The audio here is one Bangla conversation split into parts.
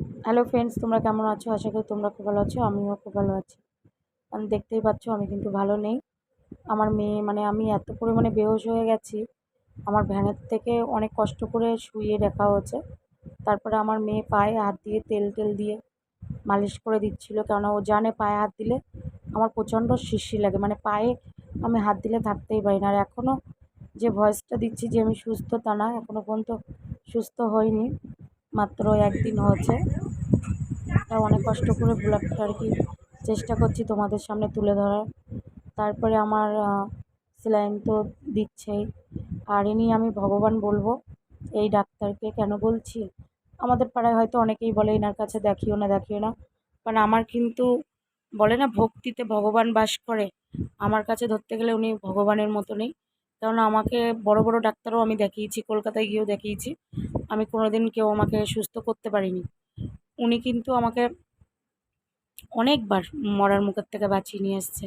হ্যালো ফ্রেন্ডস, তোমরা কেমন আছো? আশা করি তোমরা খুব ভালো আছো। আমিও খুব ভালো আছি। দেখতেই পাচ্ছ আমি কিন্তু ভালো নেই। আমার মেয়ে আমি এত পরিমাণে বেহুঁশ হয়ে গেছি। আমার ভ্যানের থেকে অনেক কষ্ট করে শুইয়ে রাখা হয়েছে। তারপরে আমার মেয়ে পায়ে হাত দিয়ে তেল দিয়ে মালিশ করে দিচ্ছিল, কেননা ও জানে পায়ে হাত দিলে আমার প্রচণ্ড শিরশির লাগে। পায়ে আমি হাত দিলে থাকতেই পারি না। আর এখনও যে ভয়েসটা দিচ্ছি যে আমি সুস্থ, তা না, এখনও পর্যন্ত সুস্থ হইনি। মাত্র 1 দিন হয়েছে। তাও অনেক কষ্ট করে ব্লগটা আর কি চেষ্টা করছি তোমাদের সামনে তুলে ধরার। তারপরে আমার স্যালাইন তো দিচ্ছেই। আর ইনি আমি ভগবান বলবো এই ডাক্তারকে। কেন বলছি, আমাদের পাড়ায় হয়তো অনেকেই বলে এনার কাছে দেখিও না দেখিও না, কারণ আমার কিন্তু বলে না ভক্তিতে ভগবান বাস করে। আমার কাছে ধরতে গেলে উনি ভগবানের মতনই। কারণ আমাকে বড় বড় ডাক্তারও আমি দেখিয়েছি, কলকাতায় গিয়েও দেখিয়েছি, আমি কোনোদিন কেউ আমাকে সুস্থ করতে পারিনি। উনি কিন্তু আমাকে অনেকবার মরার মুখের থেকে বাঁচিয়ে নিয়ে এসছে।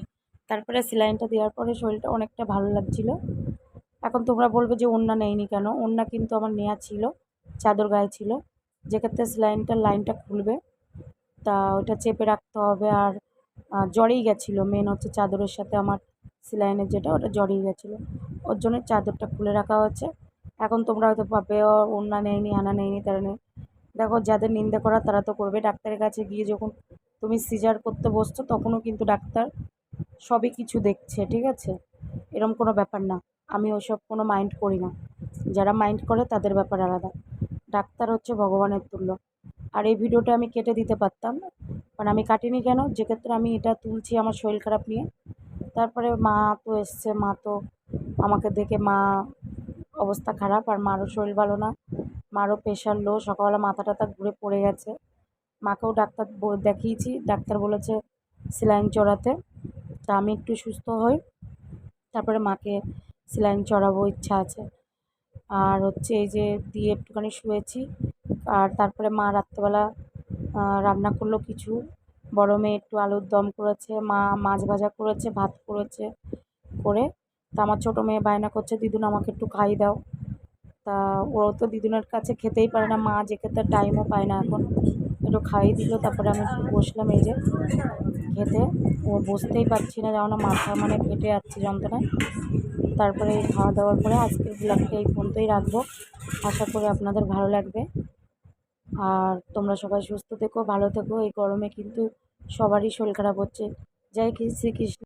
তারপরে স্যালাইনটা দেওয়ার পরে শরীরটা অনেকটা ভালো লাগছিল। এখন তোমরা বলবে যে ওড়না নেয়নি কেন? ওড়না কিন্তু আমার নেওয়া ছিল, চাদর গায়ে ছিল। যেক্ষেত্রে স্যালাইনটার লাইনটা খুলবে, তা ওটা চেপে রাখতে হবে। আর জড়িয়ে গেছিলো, মেন হচ্ছে চাদরের সাথে আমার স্যালাইনের যেটা, ওটা জড়িয়ে গেছিলো। ওর জন্য চাদরটা খুলে রাখা হচ্ছে। এখন তোমরা হয়তো ভাববে ও ওড়না নেয়নি, আনা নেয়নি, তারা নেই। দেখো, যাদের নিন্দে করা তারা তো করবে। ডাক্তারের কাছে গিয়ে যখন তুমি সিজার করতে বসছো, তখনও কিন্তু ডাক্তার সবই কিছু দেখছে, ঠিক আছে? এরম কোনো ব্যাপার না। আমি ওসব কোনো মাইন্ড করি না। যারা মাইন্ড করে তাদের ব্যাপার আলাদা। ডাক্তার হচ্ছে ভগবানের তুল্য। আর এই ভিডিওটা আমি কেটে দিতে পারতাম, কারণ আমি কাটিনি কেন, যে ক্ষেত্রে আমি এটা তুলছি আমার শরীর খারাপ নিয়ে। তারপরে মা তো এসছে, মা তো আমাকে দেখে মা অবস্থা খারাপ, আর মারও শরীর ভালো না। মারও প্রেশার লো, সকালবেলা মাথা টাথা ঘুরে পড়ে গেছে। মাকেও ডাক্তার দেখিয়েছি, ডাক্তার বলেছে স্যালাইন চড়াতে। তা আমি একটু সুস্থ হই, তারপরে মাকে স্যালাইন চড়াবো, ইচ্ছা আছে। আর হচ্ছে এই যে দিয়ে একটুখানি শুয়েছি। আর তারপরে মা রাত্রেবেলা রান্না করলো কিছু। বড় মেয়ে একটু আলুর দম করেছে, মা মাছ ভাজা করেছে, ভাত করেছে করে। তা আমার ছোটো মেয়ে বায়না করছে, দিদুন আমাকে একটু খাইয়ে দাও। তা ওরাও তো দিদুনের কাছে খেতেই পারে না, মা যে খেতে টাইমও পায় না এখন। একটু খাইয়ে দিল, তারপরে আমি একটু বসলাম এই যে খেতে। ও বসতেই পারছি না, যেমন মাথা ফেটে যাচ্ছে যন্ত্রণায়। তারপরে এই খাওয়া দাওয়ার পরে আজকের ব্লগটা এই পর্যন্তই রাখবো। আশা করি আপনাদের ভালো লাগবে। আর তোমরা সবাই সুস্থ থেকো, ভালো থেকো। এই গরমে কিন্তু সবারই শরীর খারাপ হচ্ছে। জয় শ্রীকৃষ্ণ।